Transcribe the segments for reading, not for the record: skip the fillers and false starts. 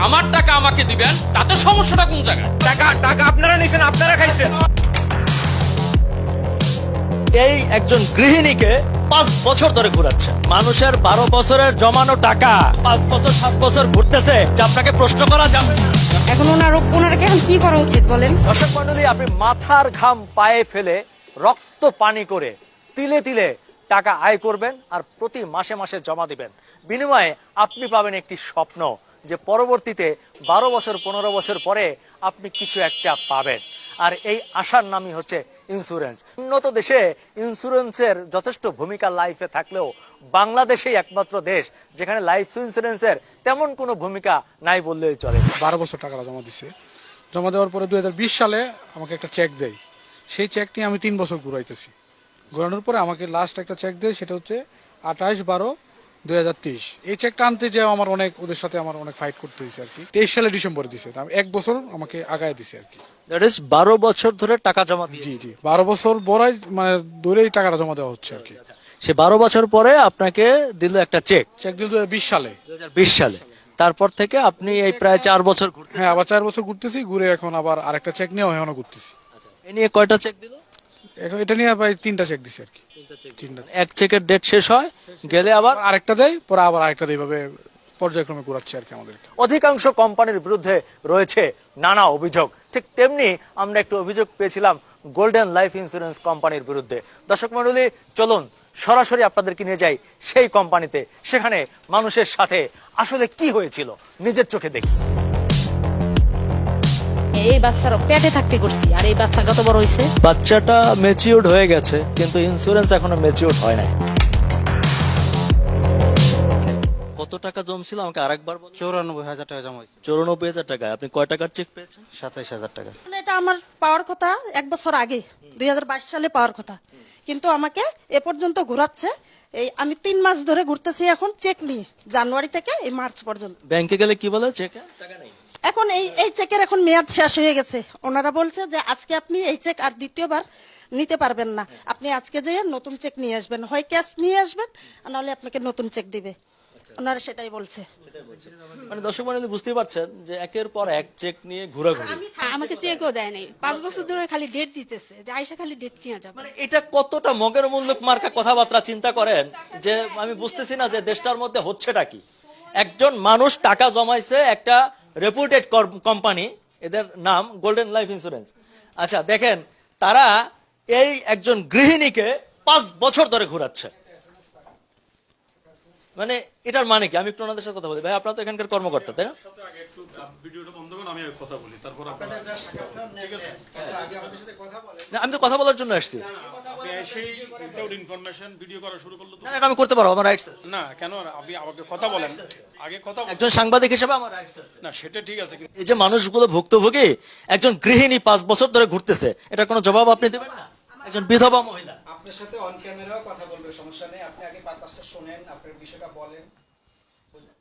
আমার টাকা আমাকে দিবেন, তাতে সমস্যাটা কোন জায়গায়? টাকা টাকা আপনারা নিছেন, আপনারা খাইছেন। এই একজন গৃহিণীকে 5 বছর ধরে ঘুরাচ্ছে। মানুষের 12 বছরের জমানো টাকা 5 বছর 7 বছর ঘুরতেছে, যে আপনাকে প্রশ্ন করা যাবে না। এখন ওনাকে এখন কি করা উচিত বলেন? দর্শক মন্ডলী, আপনি মাথার ঘাম পায়ে ফেলে রক্ত পানি করে তিলে তিলে টাকা আয় করবেন আর প্রতি মাসে মাসে জমা দিবেন। বিনিময়ে আপনি পাবেন একটি স্বপ্ন, যে পরবর্তীতে 12 বছর 15 বছর পরে আপনি কিছু একটা পাবেন। আর এই আশার নামই হচ্ছে ইন্স্যুরেন্স। উন্নত দেশে ইন্স্যুরেন্সের যথেষ্ট ভূমিকা লাইফে থাকলেও বাংলাদেশেই একমাত্র দেশ যেখানে লাইফ ইন্স্যুরেন্সের তেমন কোনো ভূমিকা নাই বললেই চলে। 12 বছর টাকাটা জমা দিছে। জমা দেওয়ার পরে 2020 সালে আমাকে একটা চেক দেয়। সেই চেক নিয়ে আমি 3 বছর ঘুরাইতেছি। ঘোরানোর পরে আমাকে লাস্ট একটা চেক দেয়, সেটা হচ্ছে 28/12/2023। এই চেকটা আনতে যে আমার ওদের সাথে আমার অনেক ফাইট করতে হয়েছে আর কি। 23 সালে ডিসেম্বরে দিছে, 1 বছর আমাকে আগায় দিছে আর কি। দ্যাট ইজ 12 বছর ধরে টাকা জমা দিয়ে। জি 12 বছর বড়াই মানে ধরেই টাকাটা জমা দেওয়া হচ্ছে আর কি। সে 12 বছর পরে আপনাকে দিল একটা চেক, চেক দিল 2020 সালে। 2020 সালে। তারপর থেকে আপনি এই প্রায় 4 বছর ঘুরতে। হ্যাঁ, আবার 4 বছর ঘুরতেছি, ঘুরে এখন আবার আরেকটা চেক নিয়ে এখনো ঘুরতেছি। এ নিয়ে কয়টা চেক দিল? এখন এটা নিয়ে প্রায় 3টা চেক দিছে আর কি। 3টা। এক চেকের ডেট শেষ হয়, গেলে আবার আরেকটা দেয়, পরে আবার আরেকটা দেয়, এইভাবে পর্যায়ক্রমে ঘুরাচ্ছে আর কি আমাদেরকে। অধিকাংশ কোম্পানির বিরুদ্ধে রয়েছে নানা অভিযোগ। ঠিক তেমনি আমরা একটু অভিযোগ পেয়েছিলাম গোল্ডেন লাইফ ইন্স্যুরেন্স কোম্পানির বিরুদ্ধে। দর্শক মণ্ডলী, চলুন সরাসরি আপনাদেরকে নিয়ে যাই সেই কোম্পানিতে, সেখানে মানুষের সাথে আসলে কি হয়েছিল নিজের চোখে দেখি। এই বাচ্চার পেটে থাকতে করছি, আর এই বাচ্চা কত বড় হয়েছে? বাচ্চাটা ম্যাচিউরড হয়ে গেছে, কিন্তু ইন্স্যুরেন্স এখনো ম্যাচিউরড হয় নাই। কত টাকা জমছিল আমাকে আরেকবার বলুন। 94,000 টাকা জমা হয়েছে। 94,000 টাকায় আপনি কয় টাকার চেক পেয়েছেন? 27,000 টাকা। এটা আমার পাওয়ার কথা 1 বছর আগে, 2022 সালে পাওয়ার কথা, কিন্তু আমাকে এ পর্যন্ত ঘোরাচ্ছে। এই আমি 3 মাস ধরে ঘুরতেছি এখন চেক নিয়ে, জানুয়ারি থেকে এই মার্চ পর্যন্ত। ব্যাংকে গেলে কি বলে? চেকে টাকা নেই। এখন এই চেকের এখন মেয়াদ শেষ হয়ে গেছে। ওনারা বলছে যে আজকে আপনি এই চেক আর দ্বিতীয়বার নিতে পারবেন না, আপনি আজকে যেয়ে নতুন চেক নিয়ে আসবেন, হয় ক্যাশ নিয়ে আসবেন, আর নাহলে আপনাকে নতুন চেক দিবে। ওনারা সেটাই বলছে। মানে দর্শক মণ্ডলী বুঝতেই পারছেন যে একের পর এক চেক নিয়ে ঘোরাঘুরি। আমাকে চেকও দেয় নাই, 5 বছর ধরে খালি ডেট দিতেছে যে আয়সা খালি ডেট নিয়ে যাবে। মানে এটা কতটা মগের মূল্যক মার্কা কথাবার্তা চিন্তা করেন, যে আমি বুঝতেছি না যে দেশটার মধ্যে হচ্ছেটা কি। একজন মানুষ টাকা জমাইছে একটা রেপুটেড কোম্পানি, এদের নাম গোল্ডেন লাইফ ইন্স্যুরেন্স। আচ্ছা দেখেন, তারা এই একজন গৃহিণীকে 5 বছর ধরে ঘোরাচ্ছে। মানে এটার মানে কি? আমি একটু ওনাদের সাথে কথা বলি। ভাই, আপনারা তো এখানকার কর্মকর্তা, তাই না? না, আমি তো কথা বলার জন্য আসছি। না, এটা আমি করতে পারবো, আমার রাইটস আছে। না কেন আপনি আমাকে কথা বলেন, আগে কথা বলেন। একজন সাংবাদিক হিসেবে আমার রাইটস আছে। না সেটা ঠিক আছে, কিন্তু এই যে মানুষগুলো ভুক্তভোগী, একজন গৃহিণী 5 বছর ধরে ঘুরতেছে, এটা কোনো জবাব আপনি দেবেন না? একজন বিধবা মহিলা আপনার সাথে অন ক্যামেরাও কথা বলবে, সমস্যা নেই। আপনি আগে পারপাসটা শুনেন, আপনার বিষয়টা বলেন।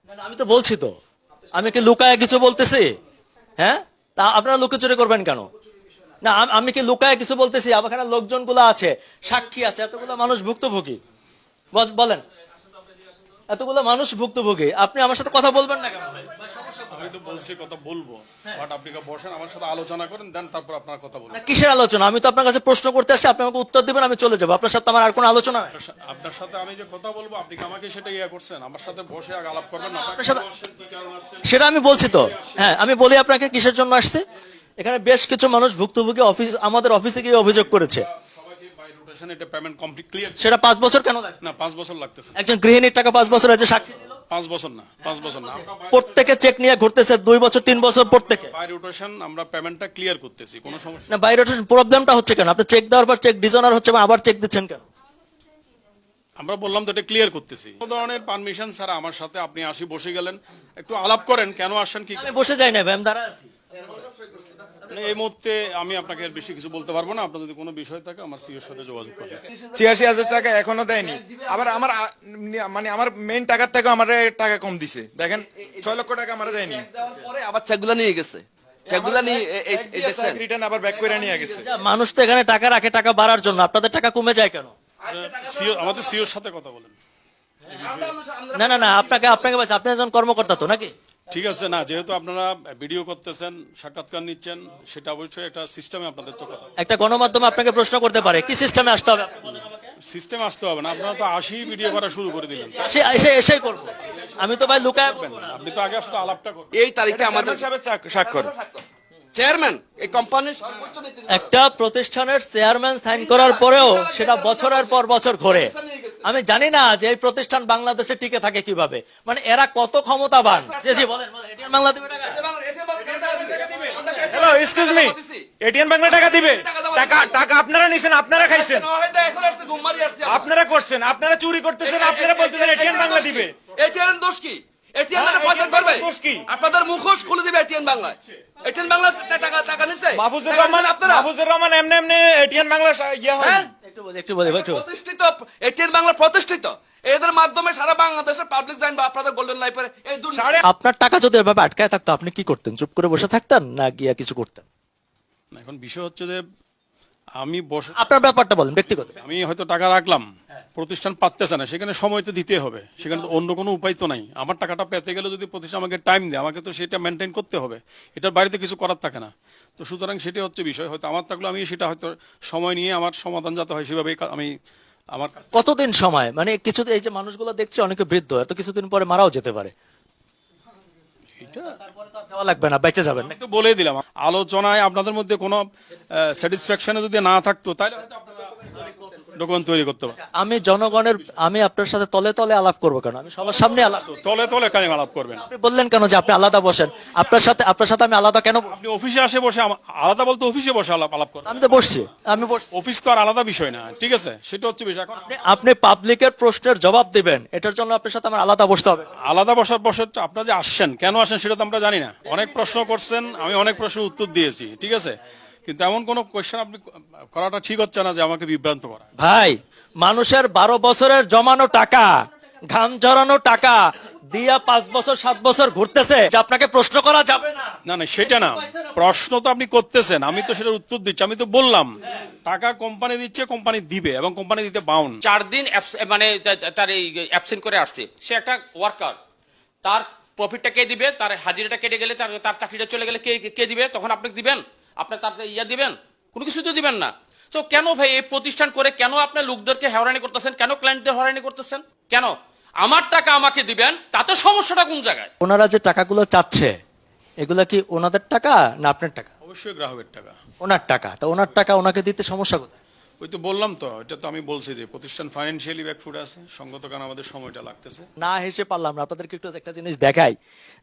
না, না, আমি তো বলছি তো, আমি কি লুকায় কিছু বলতেছি? হ্যাঁ, তা আপনারা লুকোচুরি করবেন কেন? না, আমি কি লুকায় কিছু বলতেছি? আমার এখানে লোকজনগুলো আছে, সাক্ষী আছে, এতগুলো মানুষ ভুক্তভোগী। বলেন, এতগুলো মানুষ ভুক্তভোগী, আপনি আমার সাথে কথা বলবেন না কেন? আমি তো বলছি কথা বলবো, বাট আপনি বসেন, আমার সাথে আলোচনা করেন, দেন তারপর আপনার কথা বলুন। না, কিসের আলোচনা? আমি তো আপনার কাছে প্রশ্ন করতে আসছি, আপনি আমাকে উত্তর দিবেন, আমি চলে যাবো। আপনার সাথে আমার আর কোনো আলোচনা নাই। আপনার সাথে আমি যে কথা বলবো, আপনি কি আমাকে সেটা করছেন? আমার সাথে বসে আগে আলাপ করবেন না? আপনার সাথে সেটা আমি বলছি তো। হ্যাঁ, আমি বলি আপনাকে কিসের জন্য আসছে। এখানে বেশ কিছু মানুষ ভুক্তভোগী আমাদের অফিসে গিয়ে অভিযোগ করেছে। এটা পেমেন্ট কমপ্লিট ক্লিয়ার। সেটা 5 বছর কেন লাগে? না 5 বছর লাগতেছে। একজন গৃহিণীর টাকা 5 বছর আছে, সাক্ষী দিল। 5 বছর না, 5 বছর না। প্রত্যেকে চেক নিয়ে ঘুরতেছে 2 বছর 3 বছর প্রত্যেকে। বাই রোটেশন আমরা পেমেন্টটা ক্লিয়ার করতেছি, কোনো সমস্যা না, বাইরে প্রবলেমটা হচ্ছে কেন? আপনি চেক দেওয়ার পর চেক ডিজনার হচ্ছে, আবার চেক দিচ্ছেন কেন? আমরা বললাম তো এটা ক্লিয়ার করতেছি। কোন ধরনের পারমিশন ছাড়া আমার সাথে আপনি আসি বসে গেলেন, একটু আলাপ করেন, কেন আসেন কি? আমি বসে যাই না ভাই, আমি দাঁড়া আছি। এই মুহূর্তে আমি আপনাকে আর বেশি কিছু বলতে পারবো না। আপনার যদি কোনো বিষয় থাকে আমার সিওর সাথে যোগাযোগ করেন। 86,000 টাকা এখনো দেয়নি। আবার আমার মানে আমার মেইন টাকার থেকে আমার টাকা কম দিছে। দেখেন 6 লক্ষ টাকা আমার দেয়নি। পরে আবার চেকগুলো নিয়ে গেছে, চেকগুলো নিয়ে রিটার্ন আবার ব্যাক করে নিয়ে গেছে। মানুষ তো এখানে টাকা রাখে টাকা বাড়ার জন্য, আপনাদের টাকা কমে যায় কেন? আমাদের সিওর সাথে কথা বলেন। না না না, আপনাকে বলছি, আপনি একজন কর্মকর্তা তো নাকি? ঠিক আছে না, যেহেতু আপনারা ভিডিও করতেছেন, সাক্ষাৎকার নিচ্ছেন, সেটা অবশ্যই একটা সিস্টেমে আপনাদের তো কথা, একটা গণমাধ্যম আপনাকে প্রশ্ন করতে পারে কি সিস্টেমে আসতে হবে? সিস্টেমে আসতে হবে না। আপনারা তো ভিডিও করা শুরু করে দিলেন। এসেই করবো। আমি তো ভাই লুকায় আপনি তো আগে আসলে আলাপটা করুন। এই তারিখে আমাদের স্বাক্ষর চেয়ারম্যান এই কোম্পানির সর্বোচ্চ নীতি একটা প্রতিষ্ঠানের চেয়ারম্যান সাইন করার পরেও সেটা বছরের পর বছর ঘোরে। আমি জানি না যে এই প্রতিষ্ঠান বাংলাদেশে টিকে থাকে কিভাবে, মানে এরা কত ক্ষমতাবান। জি বলেন, এটিএন বাংলা দিবে টাকা? Hello excuse me, ATN Bangla টাকা দিবে? টাকা আপনারা নিছেন, আপনারা খাইছেন, আপনারা করছেন, আপনারা চুরি করতেছেন, আপনারা বলতেছেন এটিএন বাংলা দিবে। এটিএন দোষ কি? এটিএন বাংলা প্রচার করবে? দোষ কি? আপনাদের মুখোশ খুলে দিবে এটিএন বাংলায়। এটিএন বাংলা টাকা নিছে মাহফুজুর রহমান এমনি এটিএন বাংলা ইয়া হয়। একটু বলি প্রতিষ্ঠিত এটিএন বাংলা প্রতিষ্ঠিত, এদের মাধ্যমে সারা বাংলাদেশের পাবলিক জানবে আপনাদের গোল্ডেন লাইফের এই আপনার টাকা যদি এভাবে আটকায় থাকতো আপনি কি করতেন? চুপ করে বসে থাকতেন না গিয়া কিছু করতেন? এখন বিষয় হচ্ছে যে আমি বসে, আপনার ব্যাপারটা বলেন ব্যক্তিগত। আমি হয়তো টাকা রাখলাম, প্রতিষ্ঠান পাচ্ছে না, সেখানে সময় তো দিতে হবে, সেখানে তো অন্য কোনো উপায় তো নাই। আমার টাকাটা পেতে গেলে যদি প্রতিষ্ঠান আমাকে টাইম দেয়, আমাকে তো সেটা মেনটেন করতে হবে, এটার বাড়িতে কিছু করার থাকে না। তো সুতরাং সেটা হচ্ছে বিষয়। হয়তো আমার থাকলে আমি সেটা হয়তো সময় নিয়ে আমার সমাধান যাতে হয় সেভাবে আমি আমার কতদিন সময়, মানে কিছু এই যে মানুষগুলো দেখছি অনেকে বৃদ্ধ, এত কিছুদিন পরে মারাও যেতে পারে, এটা দেওয়া লাগবে না, বেঁচে যাবেন। তো বলে দিলাম, আলোচনায় আপনাদের মধ্যে কোনো স্যাটিসফ্যাকশনে যদি না থাকতো তাহলে হয়তো আপনারা ডকুমেন্ট তৈরি করতে পারেন। আমি আপনার সাথে তলে তলে আলাপ করবো কেন? আমি সবার সামনে আলাপ। তলে তলে কেন আলাপ করবেন? আপনি বললেন কেন যে আপনি আলাদা বসেন? আপনার সাথে আমি আলাদা কেন? আপনি অফিসে আসে বসে আলাদা বলতে অফিসে বসে আলাপ করেন। আমি তো বসছি। অফিস তো আর আলাদা বিষয় না, ঠিক আছে? সেটা হচ্ছে বিষয়। এখন আপনি পাবলিকের প্রশ্নের জবাব দিবেন, এটার জন্য আপনার সাথে আমার আলাদা বসতে হবে। আলাদা বসার আপনারা যে আসছেন, কেন আসেন সেটা তো আমরা জানি না। অনেক প্রশ্ন করছেন, আমি অনেক প্রশ্নের উত্তর দিয়েছি, ঠিক আছে? কিন্তু এমন কোন কোয়েশ্চেন আপনি করাটা ঠিক হচ্ছে না যে আমাকে বিভ্রান্ত করা। ভাই, মানুষের 12 বছরের জমানো টাকা, ঘাম ঝরানো টাকা দিয়া 5 বছর 7 বছর ঘুরতেছে, যে আপনাকে প্রশ্ন করা যাবে না? না সেটা না, প্রশ্ন তো আপনি করতেছেন, আমি তো সেটার উত্তর দিচ্ছি। আমি তো বললাম টাকা কোম্পানি দিচ্ছে, কোম্পানি দিবে এবং কোম্পানি দিতে বাউন্ড। 4 দিন মানে তার এই অ্যাবসেন্ট করে আসছে, সে একটা ওয়ার্কার, তার প্রফিটটা কে দিবে? তার হাজিরাটা কেটে গেলে, তার চাকরিটা চলে গেলে কে দিবে? তখন আপনি দিবেন? আপনি তার দিবেন? কোনো কিছু তো দিবেন না। তো কেন ভাই এই প্রতিষ্ঠান করে কেন আপনি লোকদেরকে হয়রানি করতেছেন? কেন ক্লায়েন্টদের হয়রানি করতেছেন? কেন? আমার টাকা আমাকে দিবেন, তাতে সমস্যাটা কোন জায়গায়? ওনারা যে টাকাগুলো চাচ্ছে, এগুলা কি ওনাদের টাকা না আপনার টাকা? অবশ্যই গ্রাহকের টাকা, ওনার টাকা। তো ওনার টাকা ওনাকে দিতে সমস্যা কোথায়? ওই তো বললাম তো, এটা তো আমি বলছি যে প্রতিষ্ঠান ফাইন্যান্সিয়ালি ব্যাকফুট আছে, সঙ্গত কারণে আমাদের সময়টা লাগতেছে। না হেসে পারলাম না। আপনাদেরকে একটু একটা জিনিস দেখাই,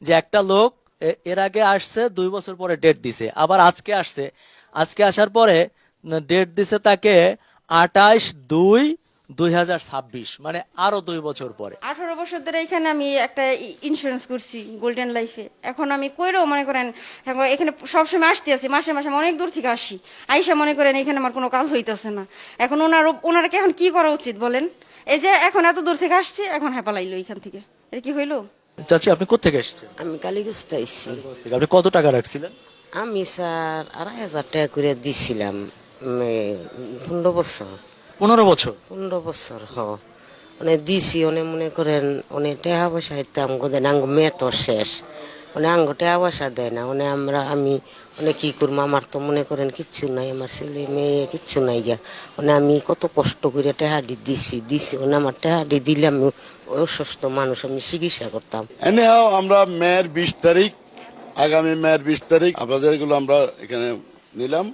যে একটা লোক এর আগে আসছে, 2 বছর পরে ডেট দিছে, আবার আজকে আসছে। আজকে আসার পরে ডেট দিছে তাকে 28/2/2026, মানে আরো 2 বছর পরে। 18 বছর ধরে এখানে আমি একটা ইন্স্যুরেন্স করছি গোল্ডেন লাইফে। এখন আমি কইরেও মনে করেন এখন এখানে সবসময় আসতে আছি, মাসে মাসে আমি অনেক দূর থেকে আসি, আইসা মনে করেন এখানে আমার কোনো কাজ হইতেছে না। এখন ওনারা এখন কি করা উচিত বলেন? এই যে এখন এত দূর থেকে আসছি, এখন হেপালাইলো এখান থেকে, এটা কি হইলো? চাচি, আপনি কোথেকে এসেছেন? আমি কালীগঞ্জ আইছি। আপনি কত টাকা রাখছিলেন? আমি স্যার 2,500 টাকা করে দিছিলাম 15 বছর। 15 বছর? 15 বছর দিছি। মনে করেন টাকা পয়সা হইতাম গোদেন আঙ্গ মেয়ে তো শেষ, আঙ্গ টাকা পয়সা দেয় না। আমি কি করবো? আমার তো মনে করেন কিচ্ছু নাই, আমার ছেলে মেয়ে কিচ্ছু নাই গিয়া। আমি কত কষ্ট করে টাকাটি দিছি আমার টাকাটি দিলে আমি অসুস্থ মানুষ, আমি চিকিৎসা করতাম। আমরা মেয়ের 20 তারিখ, আগামী মেয়ের 20 তারিখ আপনাদের এগুলো আমরা এখানে নিলাম।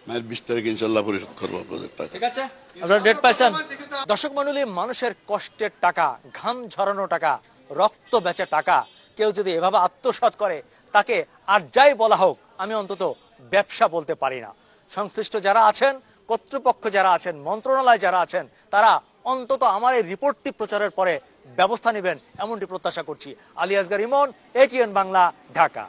মেয়ের 20 তারিখ ইনশাল্লাহ পরিশোধ করবো আপনাদের টাকা। ঠিক আছে, আপনারা ডেট পাইছেন? দর্শক মণ্ডলী, মানুষের কষ্টের টাকা, ঘাম ঝরানো টাকা, রক্ত বেচে টাকা কেউ যদি এভাবে আত্মসাৎ করে, তাকে আর যাই বলা হোক, আমি অন্তত ব্যবসা বলতে পারি না। সংশ্লিষ্ট যারা আছেন, কর্তৃপক্ষ যারা আছেন, মন্ত্রণালয় যারা আছেন, তারা অন্তত আমার এই রিপোর্টটি প্রচারের পরে ব্যবস্থা নেবেন, এমনটি প্রত্যাশা করছি। আলী আসগর ইমন, এটিএন বাংলা, ঢাকা।